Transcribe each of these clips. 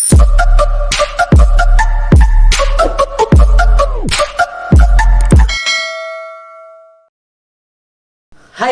Hi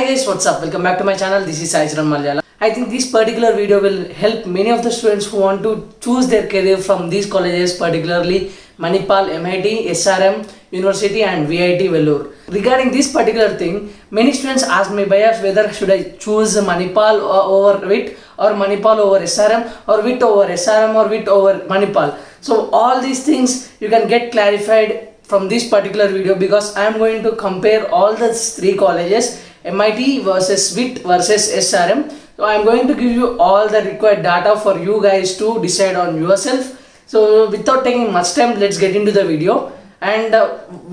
guys, what's up? Welcome back to my channel. This is Saicharan Malayala. I think this particular video will help many of the students who want to choose their career from these colleges, particularly Manipal, MIT, SRM, University and VIT Vellore. Regarding this particular thing, many students ask me whether should I choose Manipal over WIT or Manipal over SRM or WIT over SRM or WIT over Manipal. So all these things you can get clarified from this particular video because I am going to compare all the three colleges, MIT versus WIT versus SRM. So I am going to give you all the required data for you guys to decide on yourself. So without taking much time, let's get into the video. And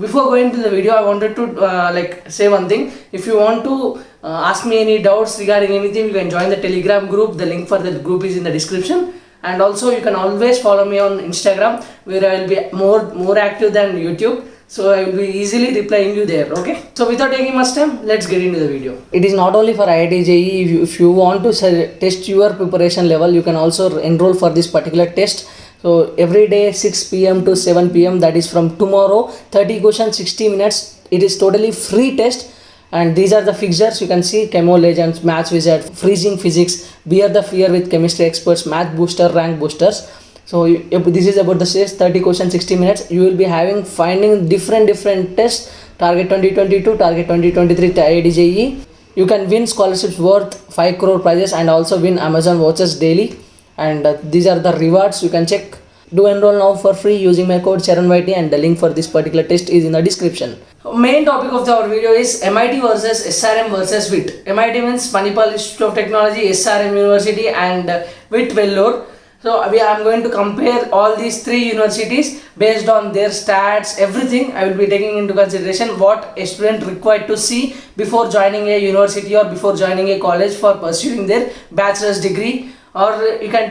before going to the video, I wanted to say one thing. If you want to ask me any doubts regarding anything, you can join the Telegram group. The link for the group is in the description. And also you can always follow me on Instagram, where I will be more active than YouTube. So I will be easily replying you there. Okay. So without taking much time, let's get into the video. It is not only for IIT JEE. If you want to test your preparation level, you can also enroll for this particular test. So every day 6 p.m. to 7 p.m. that is from tomorrow, 30 questions, 60 minutes. It is totally free test. And these are the fixtures. You can see Chemo Legends, Maths Wizard, Freezing Physics, Bear the Fear with Chemistry Experts, Math Booster, Rank Boosters. So if this is about the test, 30 questions, 60 minutes. You will be finding different tests. Target 2022, Target 2023 IIT JEE. You can win scholarships worth 5 crore prizes and also win Amazon vouchers daily. And these are the rewards. You can check. Do enroll now for free using my code CharanYT, and the link for this particular test is in the description. Main topic of our video is MIT versus SRM versus WIT. MIT means Manipal Institute of Technology, SRM University and WIT Vellore. So I am going to compare all these three universities based on their stats, everything. I will be taking into consideration what a student required to see before joining a university or before joining a college for pursuing their bachelor's degree, or you can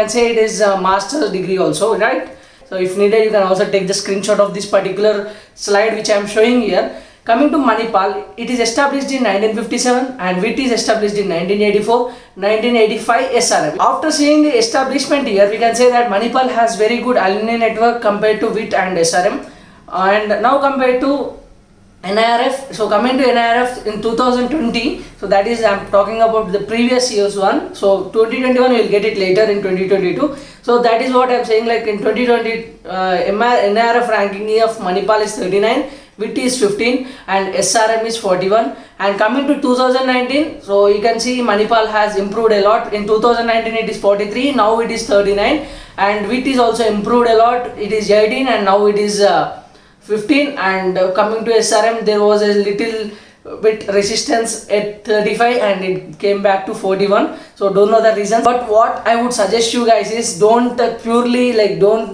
say it is a master's degree also, right? So if needed, you can also take the screenshot of this particular slide which I am showing here. Coming to Manipal, it is established in 1957 and WIT is established in 1984, 1985 SRM. After seeing the establishment here, we can say that Manipal has very good alumni network compared to WIT and SRM. And now compared to NIRF, so coming to NIRF in 2020, so that is I am talking about the previous year's one. So 2021 we will get it later in 2022. So that is what I am saying, like in 2020 NIRF ranking of Manipal is 39, WIT is 15 and SRM is 41. And coming to 2019, so you can see Manipal has improved a lot. In 2019 it is 43, now it is 39, and WIT is also improved a lot. It is 18 and now it is 15. And coming to SRM, there was a little bit resistance at 35 and it came back to 41. So don't know the reason, but what I would suggest you guys is don't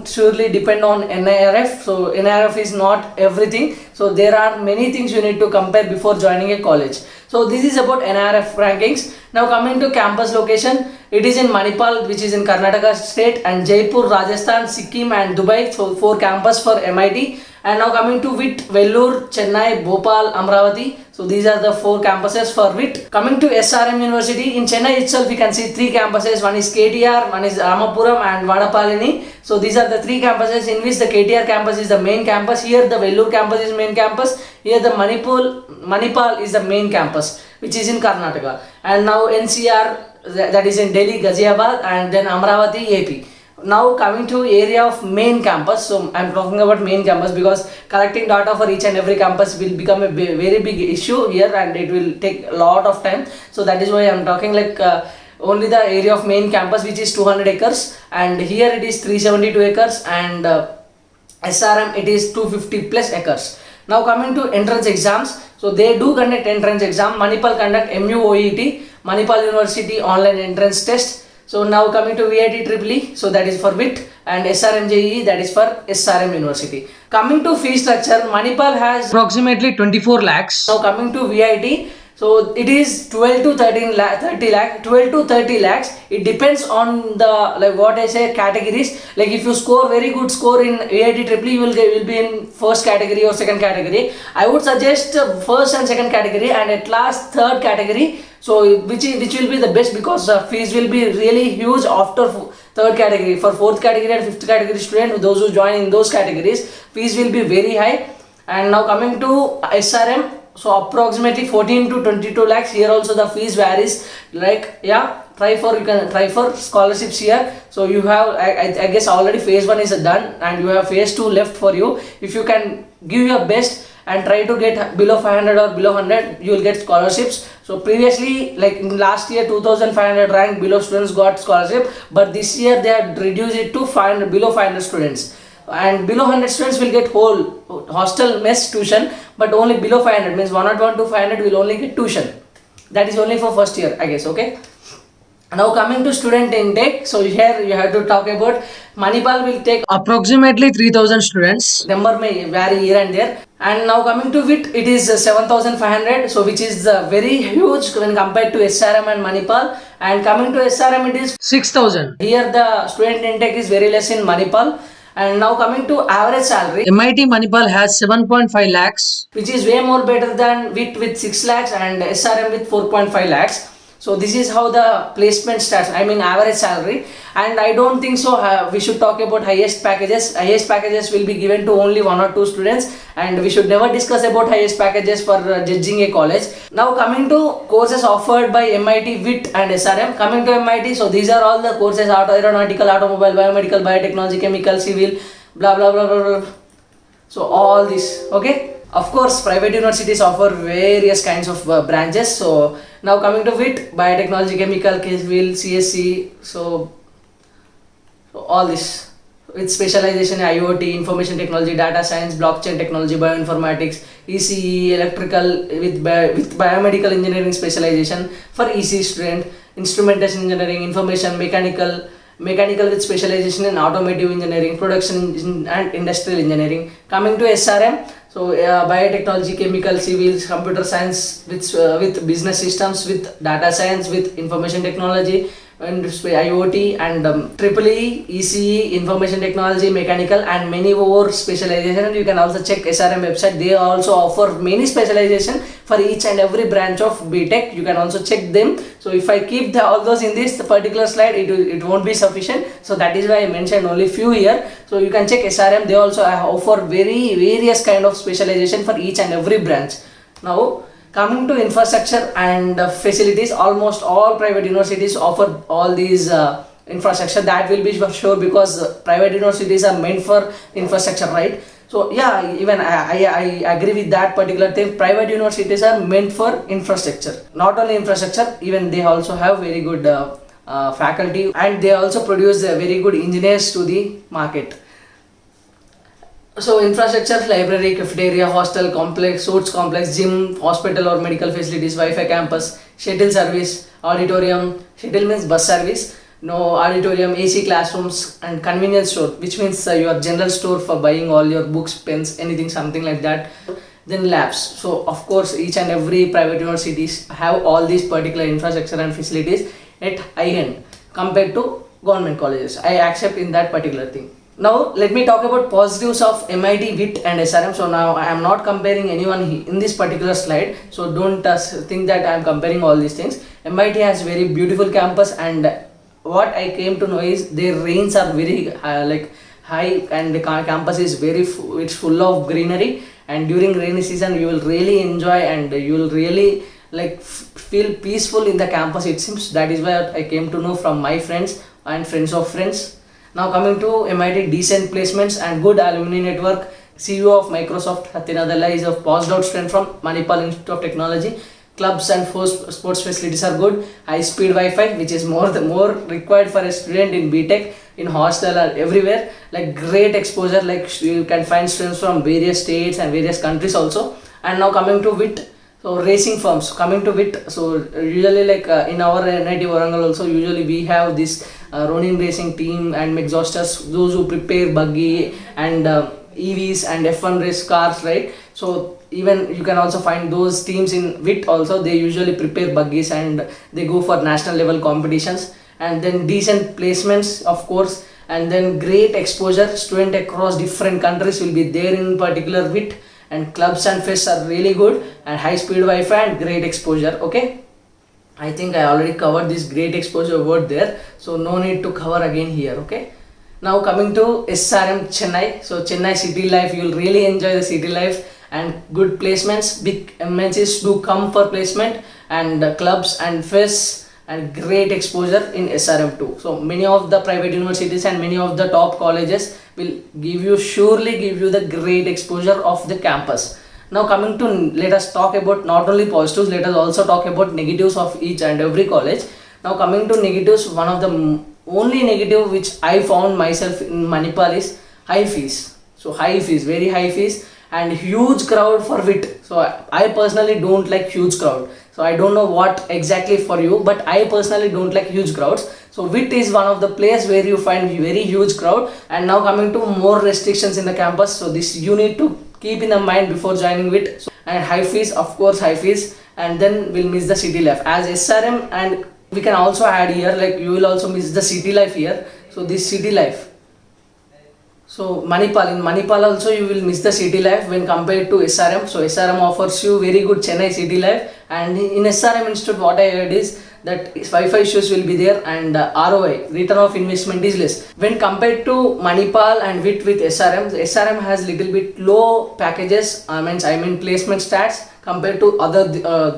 surely depend on NIRF. So NIRF is not everything. So there are many things you need to compare before joining a college. So this is about NIRF rankings. Now coming to campus location, it is in Manipal, which is in Karnataka state, and Jaipur, Rajasthan, Sikkim and Dubai. So 4 campus for MIT. And now coming to WIT, Vellore, Chennai, Bhopal, Amravati. So these are the 4 campuses for WIT. Coming to SRM University, in Chennai itself we can see 3 campuses. One is KTR, one is Ramapuram and Vadapalini. So these are the 3 campuses in which the KTR campus is the main campus. Here the Vellore campus is main campus. Here the Manipal is the main campus, which is in Karnataka. And now NCR, that is in Delhi, Ghaziabad, and then Amravati, AP. Now coming to area of main campus. So I am talking about main campus because collecting data for each and every campus will become a very big issue here, and it will take a lot of time. So that is why I am talking only the area of main campus, which is 200 acres, and here it is 372 acres, and SRM it is 250 plus acres. Now coming to entrance exams, so they do conduct entrance exam. Manipal conduct MUOET, Manipal University online entrance test. So now coming to VIT EEE, so that is for WIT, and SRM JEE, that is for SRM University. Coming to fee structure, Manipal has approximately 24 lakhs. Now coming to VIT, so it is 12 to 30 lakhs. It depends on the what I say categories. Like if you score very good score in VIT EEE, you will be in first category or second category. I would suggest first and second category, and at last third category. So which will be the best, because fees will be really huge after third category. For fourth category and fifth category student, those who join in those categories, fees will be very high. And now coming to SRM, so approximately 14 to 22 lakhs. Here also the fees varies. Like yeah, you can try for scholarships here. So you have I guess already phase 1 is done and you have phase 2 left for you. If you can give your best and try to get below 500 or below 100, you will get scholarships. So previously, like in last year, 2500 rank below students got scholarship, but this year they had reduced it to 500, below 500 students, and below 100 students will get whole hostel mess tuition, but only below 500 means 101 to 500 will only get tuition. That is only for first year, I guess. Okay. Now coming to student intake, so here you have to talk about Manipal will take approximately 3000 students. Number may vary here and there. And now coming to WIT, it is 7500, so which is very huge when compared to SRM and Manipal. And coming to SRM, it is 6000. Here the student intake is very less in Manipal. And now coming to average salary, MIT Manipal has 7.5 lakhs, which is way more better than WIT with 6 lakhs and SRM with 4.5 lakhs. So this is how the placement starts, I mean average salary. And I don't think so we should talk about highest packages. Highest packages will be given to only 1 or 2 students, and we should never discuss about highest packages for judging a college. Now coming to courses offered by MIT, WIT and SRM. Coming to MIT, so these are all the courses: aeronautical, automobile, biomedical, biotechnology, chemical, civil, blah blah blah blah blah. So all this, okay. Of course, private universities offer various kinds of branches. So now coming to WIT, biotechnology, chemical, civil, CSC, so all this with specialization in IoT, information technology, data science, blockchain technology, bioinformatics, ECE, electrical with biomedical engineering specialization for ECE student, instrumentation engineering, information mechanical with specialization in automotive engineering, production and industrial engineering. Coming to SRM, so biotechnology, chemical, civils, computer science with business systems, with data science, with information technology and IoT, and EEE, ECE, information technology, mechanical, and many more specialization. You can also check SRM website. They also offer many specialization for each and every branch of BTech. You can also check them. So if I keep all those in this particular slide, it won't be sufficient. So that is why I mentioned only few here. So you can check SRM. They also offer various kind of specialization for each and every branch. Now coming to infrastructure and facilities, almost all private universities offer all these infrastructure. That will be for sure, because private universities are meant for infrastructure, right? So yeah, even I agree with that particular thing. Private universities are meant for infrastructure. Not only infrastructure, even they also have very good faculty, and they also produce very good engineers to the market. So infrastructure, library, cafeteria, hostel complex, sports complex, gym, hospital or medical facilities, Wi-Fi campus, shuttle service, auditorium. Shuttle means bus service. No, auditorium, AC classrooms, and convenience store, which means your general store for buying all your books, pens, anything, something like that. Then labs. So of course each and every private universities have all these particular infrastructure and facilities at high end compared to government colleges. I accept in that particular thing. Now let me talk about positives of MIT, WIT and SRM. So now I am not comparing anyone in this particular slide, so don't think that I am comparing all these things. MIT has very beautiful campus, and what I came to know is their rains are very high, and the campus is it's full of greenery, and during rainy season you will really enjoy, and you will really feel peaceful in the campus, it seems. That is what I came to know from my friends and friends of friends. Now coming to MIT, decent placements and good alumni network. CEO of Microsoft, Satya Nadella, is a passed out student from Manipal Institute of Technology. Clubs and sports facilities are good. High speed Wi-Fi, which is more required for a student in BTech, in hostel or everywhere. Like great exposure, like you can find students from various states and various countries also. And now coming to WIT, so racing firms. Coming to WIT, so usually in our NIT Warangal also, usually we have this Ronin racing team and exhausters, those who prepare buggy and EVs and F1 race cars, right? So even you can also find those teams in WIT also. They usually prepare buggies and they go for national level competitions. And then decent placements, of course, and then great exposure. Student across different countries will be there in particular WIT, and clubs and fests are really good, and high speed Wi-Fi and great exposure. Okay. I think I already covered this great exposure word there, so no need to cover again here. Okay. Now coming to SRM Chennai. So Chennai city life, you'll really enjoy the city life and good placements. Big MNCs do come for placement, and clubs and fests and great exposure in SRM2. So many of the private universities and many of the top colleges will surely give you the great exposure of the campus. Now coming to, let us talk about not only positives, let us also talk about negatives of each and every college. Now coming to negatives, one of the only negative which I found myself in Manipal is high fees. So high fees, very high fees, and huge crowd for WIT. So I personally don't like huge crowd. So I don't know what exactly for you, but I personally don't like huge crowds. So WIT is one of the place where you find very huge crowd. And now coming to more restrictions in the campus, so this you need to keep in the mind before joining WIT. So, and high fees, of course high fees, and then we'll miss the city life as SRM. And we can also add here, like you will also miss the city life here. So this city life, so Manipal, in Manipal also you will miss the city life when compared to SRM. So SRM offers you very good Chennai city life, and in SRM Institute what I heard is that Wi-Fi issues will be there, and ROI, return of investment, is less. When compared to Manipal and with SRM, SRM has little bit low packages, I mean placement stats compared to other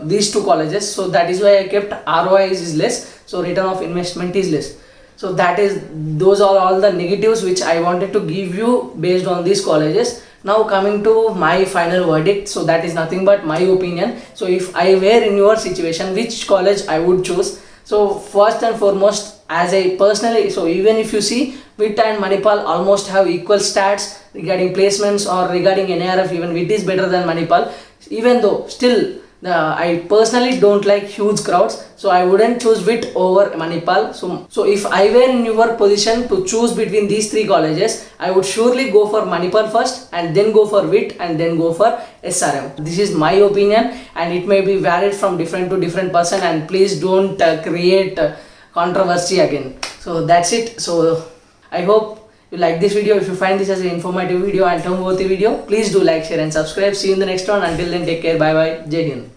these two colleges. So that is why I kept ROI is less, so return of investment is less. So those are all the negatives which I wanted to give you based on these colleges. Now coming to my final verdict, so that is nothing but my opinion. So if I were in your situation, which college I would choose? So first and foremost, as I personally, so even if you see WIT and Manipal almost have equal stats regarding placements or regarding NARF, even WIT is better than Manipal. Even though still I personally don't like huge crowds, so I wouldn't choose WIT over Manipal. So if I were in your position to choose between these three colleges, I would surely go for Manipal first, and then go for WIT, and then go for SRM. This is my opinion, and it may be varied from different to different person, and please don't create controversy again. So that's it. So I hope you like this video. If you find this as an informative video and term worthy video, please do like, share and subscribe. See you in the next one. Until then, take care. Bye bye. Jai Hind.